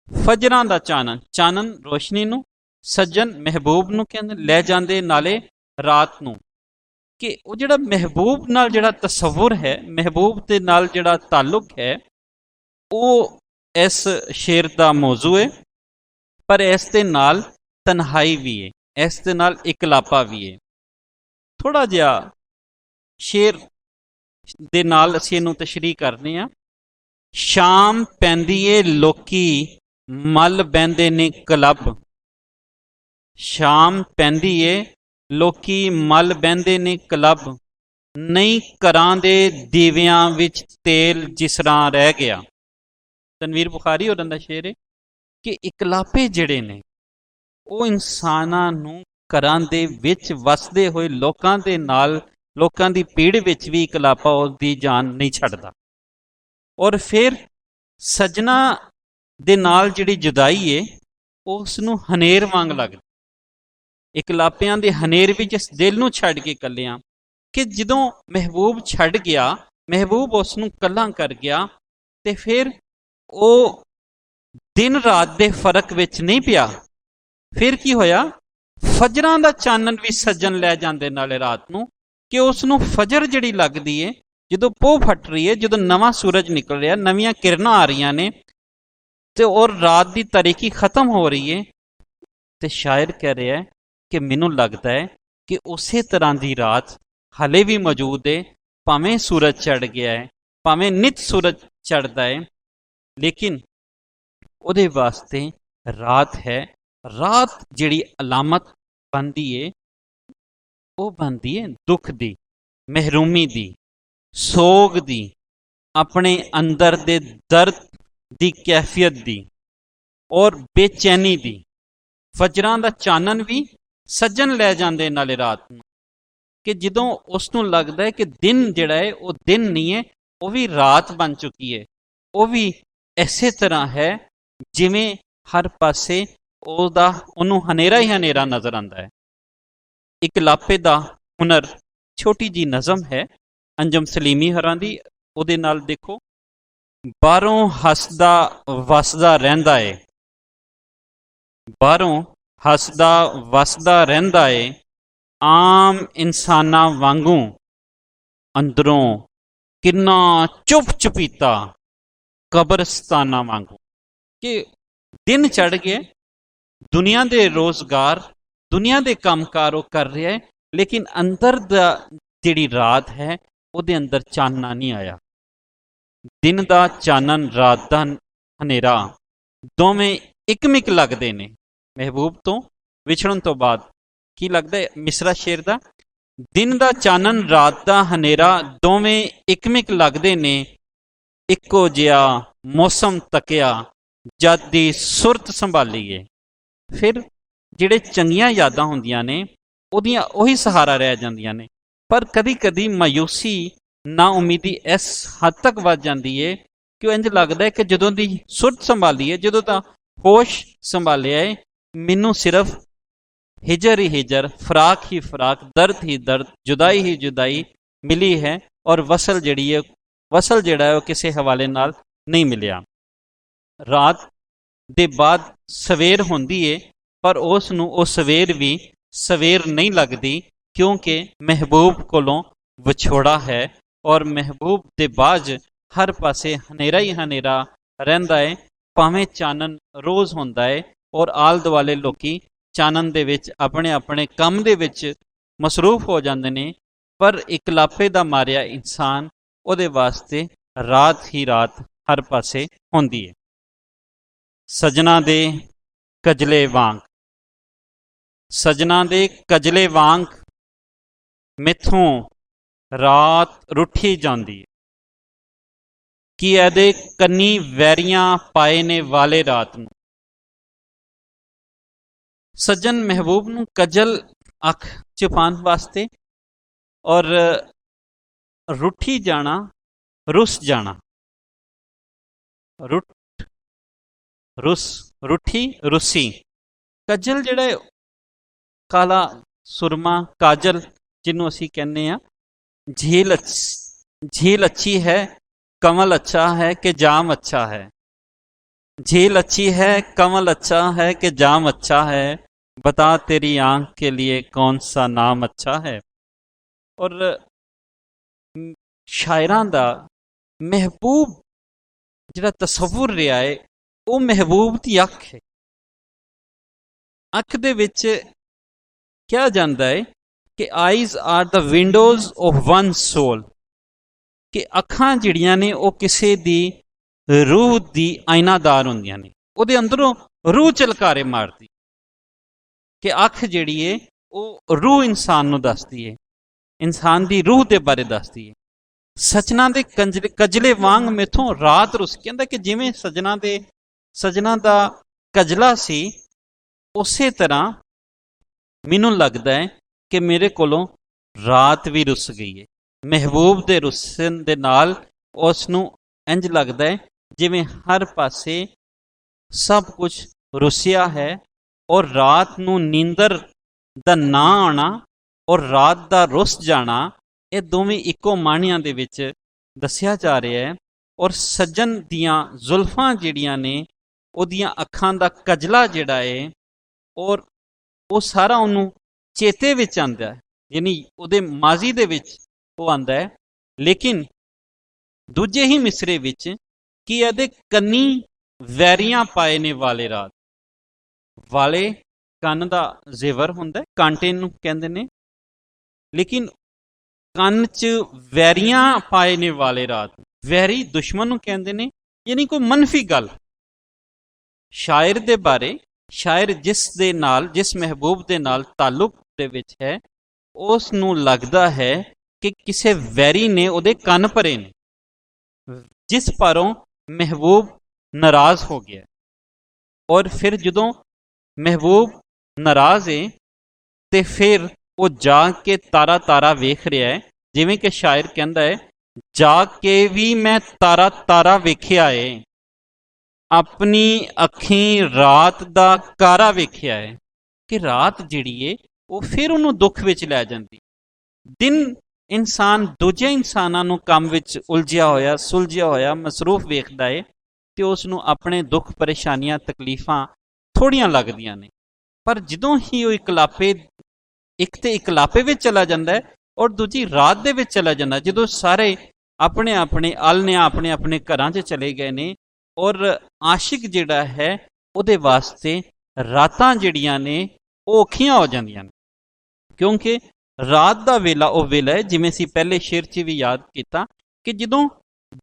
ਫਜਰਾਂ ਦਾ ਚਾਨਣ, ਚਾਨਣ ਰੋਸ਼ਨੀ ਨੂੰ, ਸੱਜਣ ਮਹਿਬੂਬ ਨੂੰ ਕਹਿੰਦੇ, ਲੈ ਜਾਂਦੇ ਨਾਲੇ ਰਾਤ ਨੂੰ। ਕਿ ਉਹ ਜਿਹੜਾ ਮਹਿਬੂਬ ਨਾਲ ਜਿਹੜਾ ਤਸੱਵੁਰ ਹੈ, ਮਹਿਬੂਬ ਦੇ ਨਾਲ ਜਿਹੜਾ ਤਾਲੁਕ ਹੈ, ਉਹ ਇਸ ਸ਼ੇਰ ਦਾ ਮੌਜ਼ੂ ਹੈ, ਪਰ ਇਸ ਦੇ ਨਾਲ ਤਨਹਾਈ ਵੀ ਹੈ, ਇਸ ਦੇ ਨਾਲ ਇਕਲਾਪਾ ਵੀ ਹੈ। ਥੋੜਾ ਜਿਹਾ ਸ਼ੇਰ ਦੇ ਨਾਲ ਅਸੀਂ ਇਹਨੂੰ ਤਸ਼ਰੀਹ ਕਰਨੇ ਆ। ਸ਼ਾਮ ਪੈਂਦੀ ਏ ਲੋਕੀ ਮੱਲ ਬਹਿੰਦੇ ਨੇ ਕਲੱਬ, ਸ਼ਾਮ ਪੈਂਦੀ ਏ ਲੋਕੀ ਮੱਲ ਬਹਿੰਦੇ ਨੇ ਕਲੱਬ, ਨਹੀਂ ਘਰਾਂ ਦੇ ਦੀਵਿਆਂ ਵਿੱਚ ਤੇਲ ਜਿਸ ਤਰ੍ਹਾਂ ਰਹਿ ਗਿਆ। ਤਨਵੀਰ ਬੁਖਾਰੀ ਹੋਰਾਂ ਦਾ ਸ਼ੇਰ ਹੈ ਕਿ ਇਕਲਾਪੇ ਜਿਹੜੇ ਨੇ ਉਹ ਇਨਸਾਨਾਂ ਨੂੰ ਘਰਾਂ ਦੇ ਵਿੱਚ ਵਸਦੇ ਹੋਏ ਲੋਕਾਂ ਦੇ ਨਾਲ, ਲੋਕਾਂ ਦੀ ਪੀੜ ਵਿੱਚ ਵੀ ਇਕਲਾਪਾ ਉਹਦੀ ਜਾਨ ਨਹੀਂ ਛੱਡਦਾ। ਔਰ ਫਿਰ ਸੱਜਣਾ ਦੇ ਨਾਲ ਜਿਹੜੀ ਜੁਦਾਈ ਹੈ ਉਸ ਨੂੰ ਹਨੇਰ ਵਾਂਗ ਲੱਗਦੀ। ਇਕਲਾਪਿਆਂ ਦੇ ਹਨੇਰ ਵਿੱਚ ਇਸ ਦਿਲ ਨੂੰ ਛੱਡ ਕੇ ਕੱਲਿਆਂ, ਕਿ ਜਦੋਂ ਮਹਿਬੂਬ ਛੱਡ ਗਿਆ, ਮਹਿਬੂਬ ਉਸ ਨੂੰ ਕੱਲਾ ਕਰ ਗਿਆ, ਤੇ ਫਿਰ ਉਹ ਦਿਨ ਰਾਤ ਦੇ ਫਰਕ ਵਿੱਚ ਨਹੀਂ ਪਿਆ। ਫਿਰ ਕੀ ਹੋਇਆ? ਫਜਰਾਂ ਦਾ ਚਾਨਣ ਵੀ ਸੱਜਣ ਲੈ ਜਾਂਦੇ ਨਾਲੇ ਰਾਤ ਨੂੰ, ਕਿ ਉਸ ਨੂੰ ਫਜਰ ਜਿਹੜੀ ਲੱਗਦੀ ਏ, ਜਦੋਂ ਪੋਹ ਫਟ ਰਹੀ ਹੈ, ਜਦੋਂ ਨਵਾਂ ਸੂਰਜ ਨਿਕਲ ਰਿਹਾ, ਨਵੀਆਂ ਕਿਰਨਾਂ ਆ ਰਹੀਆਂ ਨੇ, ਤੇ ਔਰ ਰਾਤ ਦੀ ਤਾਰੀਕੀ ਖਤਮ ਹੋ ਰਹੀ ਹੈ, ਤੇ ਸ਼ਾਇਰ ਕਹਿ ਰਿਹਾ ਹੈ ਕਿ ਮੈਨੂੰ ਲੱਗਦਾ ਹੈ ਕਿ ਉਸੇ ਤਰ੍ਹਾਂ ਦੀ ਰਾਤ ਹਲੇ ਵੀ ਮੌਜੂਦ ਹੈ, ਭਾਵੇਂ ਸੂਰਜ ਚੜ੍ਹ ਗਿਆ ਹੈ, ਭਾਵੇਂ ਨਿਤ ਸੂਰਜ ਚੜ੍ਹਦਾ ਹੈ, ਲੇਕਿਨ ਉਹਦੇ ਵਾਸਤੇ ਰਾਤ ਹੈ। ਰਾਤ ਜਿਹੜੀ ਅਲਾਮਤ ਬਣਦੀ ਏ, ਉਹ ਬਣਦੀ ਹੈ ਦੁੱਖ ਦੀ, ਮਹਿਰੂਮੀ ਦੀ, ਸੋਗ ਦੀ, ਆਪਣੇ ਅੰਦਰ ਦੇ ਦਰਦ ਦੀ ਕੈਫੀਅਤ ਦੀ, ਔਰ ਬੇਚੈਨੀ ਦੀ। ਫਜਰਾਂ ਦਾ ਚਾਨਣ ਵੀ ਸੱਜਣ ਲੈ ਜਾਂਦੇ ਨਾਲੇ ਰਾਤ ਨੂੰ, ਕਿ ਜਦੋਂ ਉਸ ਨੂੰ ਲੱਗਦਾ ਹੈ ਕਿ ਦਿਨ ਜਿਹੜਾ ਹੈ ਉਹ ਦਿਨ ਨਹੀਂ ਹੈ, ਉਹ ਵੀ ਰਾਤ ਬਣ ਚੁੱਕੀ ਹੈ। ਉਹ ਵੀ ਇਸੇ ਤਰ੍ਹਾਂ ਹੈ ਜਿਵੇਂ ਹਰ ਪਾਸੇ ਉਹਨੂੰ ਹਨੇਰਾ ਹੀ ਹਨੇਰਾ ਨਜ਼ਰ ਆਉਂਦਾ ਹੈ। ਇਕਲਾਪੇ ਦਾ ਹੁਨਰ ਛੋਟੀ ਜੀ ਨਜ਼ਮ ਹੈ ਅੰਜਮ ਸਲੀਮੀ ਹਰਾਂ ਦੀ, ਉਹਦੇ ਨਾਲ ਦੇਖੋ। ਬਾਹਰੋਂ ਹੱਸਦਾ ਵਸਦਾ ਰਹਿੰਦਾ ਏ, ਬਾਹਰੋਂ ਹੱਸਦਾ ਵਸਦਾ ਰਹਿੰਦਾ ਏ, ਆਮ ਇਨਸਾਨਾਂ ਵਾਂਗੂ ਅੰਦਰੋਂ ਕਿੰਨਾ ਚੁੱਪ ਚੁਪੀਤਾ ਕਬਰਸਤਾਨਾਂ ਵਾਂਗੂ ਕਿ ਦਿਨ ਚੜ੍ਹ ਗਿਆ, ਦੁਨੀਆ ਦੇ ਰੋਜ਼ਗਾਰ, ਦੁਨੀਆ ਦੇ ਕੰਮਕਾਰ ਉਹ ਕਰ ਰਿਹਾ ਹੈ, ਲੇਕਿਨ ਅੰਦਰ ਦਾ ਜਿਹੜੀ ਰਾਤ ਹੈ ਉਹਦੇ ਅੰਦਰ ਚਾਨਣਾ ਨਹੀਂ ਆਇਆ। ਦਿਨ ਦਾ ਚਾਨਣ, ਰਾਤ ਦਾ ਹਨੇਰਾ ਦੋਵੇਂ ਇੱਕਮਿਕ ਲੱਗਦੇ ਨੇ। ਮਹਿਬੂਬ ਤੋਂ ਵਿਛੜਨ ਤੋਂ ਬਾਅਦ ਕੀ ਲੱਗਦਾ ਹੈ ਮਿਸਰਾ ਸ਼ੇਰ ਦਾ, ਦਿਨ ਦਾ ਚਾਨਣ, ਰਾਤ ਦਾ ਹਨੇਰਾ ਦੋਵੇਂ ਇੱਕਮਿਕ ਲੱਗਦੇ ਨੇ। ਇੱਕੋ ਜਿਹਾ ਮੌਸਮ ਤੱਕਿਆ ਜਦ ਦੀ ਸੁਰਤ ਸੰਭਾਲੀਏ। ਫਿਰ ਜਿਹੜੇ ਚੰਗੀਆਂ ਯਾਦਾਂ ਹੁੰਦੀਆਂ ਨੇ ਉਹਦੀਆਂ ਉਹੀ ਸਹਾਰਾ ਰਹਿ ਜਾਂਦੀਆਂ ਨੇ। ਪਰ ਕਦੀ ਕਦੀ ਮਾਯੂਸੀ, ਨਾ ਉਮੀਦੀ ਇਸ ਹੱਦ ਤੱਕ ਵੱਧ ਜਾਂਦੀ ਹੈ ਕਿ ਇੰਝ ਲੱਗਦਾ ਹੈ ਕਿ ਜਦੋਂ ਦੀ ਸੁਰਤ ਸੰਭਾਲੀ ਹੈ, ਜਦੋਂ ਦਾ ਹੋਸ਼ ਸੰਭਾਲਿਆ ਹੈ, ਮੈਨੂੰ ਸਿਰਫ ਹਿਜਰ ਹੀ ਹਿਜਰ, ਫਰਾਕ ਹੀ ਫਰਾਕ, ਦਰਦ ਹੀ ਦਰਦ, ਜੁਦਾਈ ਹੀ ਜੁਦਾਈ ਮਿਲੀ ਹੈ, ਔਰ ਵਸਲ ਜਿਹੜੀ ਹੈ, ਵਸਲ ਜਿਹੜਾ ਹੈ ਉਹ ਕਿਸੇ ਹਵਾਲੇ ਨਾਲ ਨਹੀਂ ਮਿਲਿਆ। ਰਾਤ ਦੇ ਬਾਅਦ ਸਵੇਰ ਹੁੰਦੀ ਹੈ, ਪਰ ਉਸ ਨੂੰ ਉਹ ਸਵੇਰ ਵੀ ਸਵੇਰ ਨਹੀਂ ਲੱਗਦੀ, ਕਿਉਂਕਿ ਮਹਿਬੂਬ ਕੋਲੋਂ ਵਿਛੋੜਾ ਹੈ, ਔਰ ਮਹਿਬੂਬ ਦੇ ਬਾਅਦ ਹਰ ਪਾਸੇ ਹਨੇਰਾ ਹੀ ਹਨੇਰਾ ਰਹਿੰਦਾ ਹੈ। ਭਾਵੇਂ ਚਾਨਣ ਰੋਜ਼ ਹੁੰਦਾ ਹੈ ਔਰ ਆਲ ਦੁਆਲੇ ਲੋਕੀ ਚਾਨਣ ਦੇ ਵਿੱਚ ਆਪਣੇ ਆਪਣੇ ਕੰਮ ਦੇ ਵਿੱਚ ਮਸਰੂਫ ਹੋ ਜਾਂਦੇ ਨੇ, ਪਰ ਇਕਲਾਪੇ ਦਾ ਮਾਰਿਆ ਇਨਸਾਨ, ਉਹਦੇ ਵਾਸਤੇ ਰਾਤ ਹੀ ਰਾਤ ਹਰ ਪਾਸੇ ਹੁੰਦੀ ਹੈ। ਸਜਣਾ ਦੇ ਕਜਲੇ ਵਾਂਗ, ਸਜਣਾ ਦੇ ਕਜਲੇ ਵਾਂਗ ਮੈਥੋਂ ਰਾਤ ਰੁੱਠੀ ਜਾਂਦੀ ਹੈ, ਕਿ ਇਹਦੇ ਕੰਨੀ ਵੈਰੀਆਂ ਪਾਏ ਨੇ ਵਾਲੇ ਰਾਤ ਨੂੰ। ਸੱਜਣ ਮਹਿਬੂਬ ਨੂੰ ਕਜਲ ਅੱਖ ਛੁਪਾਉਣ ਵਾਸਤੇ, ਔਰ ਰੁੱਠੀ ਜਾਣਾ, ਰੁੱਸ ਜਾਣਾ, ਰੁੱਠੀ ਰੁੱਸੀ। ਕਜਲ ਜਿਹੜਾ ਕਾਲਾ ਸੁਰਮਾ, ਕਾਜਲ ਜਿਹਨੂੰ ਅਸੀਂ ਕਹਿੰਦੇ ਹਾਂ, झील अच्छी है, कमल अच्छा है कि जाम अच्छा है, झील अच्छी है, कमल अच्छा है कि जाम अच्छा है, बता तेरी आंख के लिए कौन सा नाम अच्छा है। और शायरां दा महबूब जिहड़ा तसव्वुर रहा है वो महबूब दी अख है। अख दे विच किहा जांदा है कि eyes are the windows of one soul, कि अखां जिहड़ियां ने वो किसी दी रूह दी आईनादार हुंदियां ने, उहदे अंदरों रूह झलकारे मारदी, कि अख जिहड़ी है वो रूह इंसान नूं दसदी है, इंसान दी रूह दे बारे दसदी है। सजना दे कजले वांग मैथों रात रुस, कहंदा कि जिवें सजना दा कजला सी, उसे तरह मैनूं लगदा है कि मेरे कोलों रात भी रुस गई है। महबूब दे रुसन दे नाल उस नूं इंज लगदा है जिवें हर पासे सब कुछ रुसिया है, और रात नूं नींदर दा ना आना और रात दा रुस जाना, ये दोवें इक्को माणियां दे विच दस्सिया जा रहा है। और सज्जन दियां जुल्फां जिहड़ियां ने, ओहदियां अखां दा कजला जिहड़ा है, और वो सारा उहनूं चेते विच आंदा है, यानी उहदे माजी दे विच वो आंदा है। लेकिन दूजे ही मिसरे विच कि इहदे कन्नी वैरियां पाए ने वाले रात, वाले कंन दा जेवर हुंदा है, कांटे नूं कहंदे ने, लेकिन ਕੰਨ 'ਚ ਵੈਰੀਆਂ ਪਾਏ ਨੇ ਵਾਲੇ ਰਾਤ। ਵੈਰੀ ਦੁਸ਼ਮਣ ਨੂੰ ਕਹਿੰਦੇ ਨੇ, ਯਾਨੀ ਕੋਈ ਮਨਫੀ ਗੱਲ। ਸ਼ਾਇਰ ਦੇ ਬਾਰੇ, ਸ਼ਾਇਰ ਜਿਸ ਦੇ ਨਾਲ, ਜਿਸ ਮਹਿਬੂਬ ਦੇ ਨਾਲ ਤਾਲੁਕ ਦੇ ਵਿੱਚ ਹੈ, ਉਸ ਨੂੰ ਲੱਗਦਾ ਹੈ ਕਿ ਕਿਸੇ ਵੈਰੀ ਨੇ ਉਹਦੇ ਕੰਨ ਭਰੇ ਨੇ, ਜਿਸ ਪਰੋਂ ਮਹਿਬੂਬ ਨਾਰਾਜ਼ ਹੋ ਗਿਆ। ਔਰ ਫਿਰ ਜਦੋਂ ਮਹਿਬੂਬ ਨਾਰਾਜ਼ ਹੈ ਤੇ ਫਿਰ ਉਹ ਜਾਗ ਕੇ ਤਾਰਾ ਤਾਰਾ ਵੇਖ ਰਿਹਾ ਹੈ, ਜਿਵੇਂ ਕਿ ਸ਼ਾਇਰ ਕਹਿੰਦਾ ਹੈ, ਜਾਗ ਕੇ ਵੀ ਮੈਂ ਤਾਰਾ ਤਾਰਾ ਵੇਖਿਆ ਏ, ਆਪਣੀ ਅੱਖੀਂ ਰਾਤ ਦਾ ਕਾਰਾ ਵੇਖਿਆ ਹੈ। ਕਿ ਰਾਤ ਜਿਹੜੀ ਏ ਉਹ ਫਿਰ ਉਹਨੂੰ ਦੁੱਖ ਵਿੱਚ ਲੈ ਜਾਂਦੀ। ਦਿਨ ਇਨਸਾਨ ਦੂਜੇ ਇਨਸਾਨਾਂ ਨੂੰ ਕੰਮ ਵਿੱਚ ਉਲਝਿਆ ਹੋਇਆ, ਸੁਲਝਿਆ ਹੋਇਆ, ਮਸਰੂਫ ਵੇਖਦਾ ਏ, ਤੇ ਉਸ ਨੂੰ ਆਪਣੇ ਦੁੱਖ, ਪਰੇਸ਼ਾਨੀਆਂ, ਤਕਲੀਫਾਂ ਥੋੜ੍ਹੀਆਂ ਲੱਗਦੀਆਂ ਨੇ। ਪਰ ਜਦੋਂ ਹੀ ਉਹ ਇਕਲਾਪੇ ਵਿੱਚ ਚਲਾ ਜਾਂਦਾ ਹੈ, ਔਰ ਦੂਜੀ ਰਾਤ ਦੇ ਵਿੱਚ ਚਲਾ ਜਾਂਦਾ, ਜਦੋਂ ਸਾਰੇ ਆਪਣੇ ਆਪਣੇ ਆਲ੍ਹਣੇ ਆਪਣੇ ਆਪਣੇ ਘਰਾਂ 'ਚ ਚਲੇ ਗਏ ਨੇ। ਔਰ ਆਸ਼ਿਕ ਜਿਹੜਾ ਹੈ ਉਹਦੇ ਵਾਸਤੇ ਰਾਤਾਂ ਜਿਹੜੀਆਂ ਨੇ ਉਹ ਔਖੀਆਂ ਹੋ ਜਾਂਦੀਆਂ ਨੇ, ਕਿਉਂਕਿ ਰਾਤ ਦਾ ਵੇਲਾ ਉਹ ਵੇਲਾ ਹੈ, ਜਿਵੇਂ ਅਸੀਂ ਪਹਿਲੇ ਸ਼ੇਰ 'ਚ ਵੀ ਯਾਦ ਕੀਤਾ, ਕਿ ਜਦੋਂ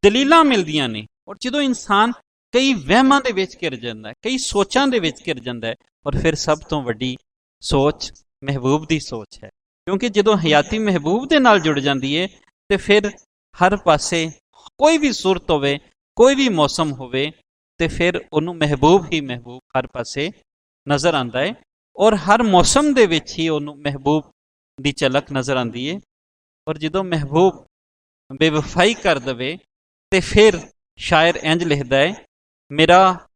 ਦਲੀਲਾਂ ਮਿਲਦੀਆਂ ਨੇ ਔਰ ਜਦੋਂ ਇਨਸਾਨ ਕਈ ਵਹਿਮਾਂ ਦੇ ਵਿੱਚ ਘਿਰ ਜਾਂਦਾ ਹੈ, ਕਈ ਸੋਚਾਂ ਦੇ ਵਿੱਚ ਘਿਰ ਜਾਂਦਾ ਹੈ। ਔਰ ਫਿਰ ਸਭ ਤੋਂ ਵੱਡੀ ਸੋਚ ਮਹਿਬੂਬ ਦੀ ਸੋਚ ਹੈ, ਕਿਉਂਕਿ ਜਦੋਂ ਹਯਾਤੀ ਮਹਿਬੂਬ ਦੇ ਨਾਲ ਜੁੜ ਜਾਂਦੀ ਹੈ ਤੇ ਫਿਰ ਹਰ ਪਾਸੇ ਕੋਈ ਵੀ ਸੂਰਤ ਹੋਵੇ, ਕੋਈ ਵੀ ਮੌਸਮ ਹੋਵੇ, ਤੇ ਫਿਰ ਉਹਨੂੰ ਮਹਿਬੂਬ ਹੀ ਮਹਿਬੂਬ ਹਰ ਪਾਸੇ ਨਜ਼ਰ ਆਉਂਦਾ ਹੈ। ਔਰ ਹਰ ਮੌਸਮ ਦੇ ਵਿੱਚ ਹੀ ਉਹਨੂੰ ਮਹਿਬੂਬ ਦੀ ਝਲਕ ਨਜ਼ਰ ਆਉਂਦੀ ਹੈ। ਔਰ ਜਦੋਂ ਮਹਿਬੂਬ ਬੇਵਫਾਈ ਕਰ ਦਵੇ ਤੇ ਫਿਰ ਸ਼ਾਇਰ ਇੰਜ ਲਿਖਦਾ ਹੈ, ਮੇਰਾ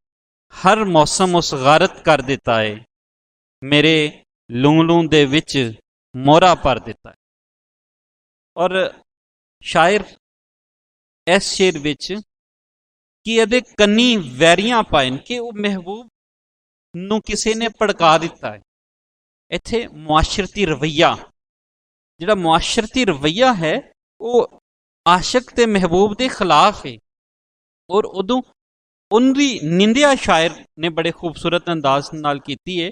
ਹਰ ਮੌਸਮ ਉਸ ਗਾਰਤ ਕਰ ਦਿੱਤਾ ਹੈ, ਮੇਰੇ ਲੂੰ ਲੂੰ ਦੇ ਵਿੱਚ ਮੋਹਰਾ ਭਰ ਦਿੱਤਾ ਹੈ। ਔਰ ਸ਼ਾਇਰ ਇਸ ਸ਼ੇਰ ਵਿੱਚ ਕਿ ਇਹਦੇ ਕੰਨੀ ਵੈਰੀਆਂ ਪਾਏ ਨੇ ਕਿ ਉਹ ਮਹਿਬੂਬ ਨੂੰ ਕਿਸੇ ਨੇ ਭੜਕਾ ਦਿੱਤਾ ਹੈ। ਇੱਥੇ ਮੁਆਸ਼ਰਤੀ ਰਵੱਈਆ, ਜਿਹੜਾ ਮੁਆਸ਼ਰਤੀ ਰਵੱਈਆ ਹੈ ਉਹ ਆਸ਼ਿਕ ਤੇ ਮਹਿਬੂਬ ਦੇ ਖਿਲਾਫ ਹੈ। ਔਰ ਉਦੋਂ ਉਹਦੀ ਨਿੰਦਿਆ ਸ਼ਾਇਰ ਨੇ ਬੜੇ ਖੂਬਸੂਰਤ ਅੰਦਾਜ਼ ਨਾਲ ਕੀਤੀ ਹੈ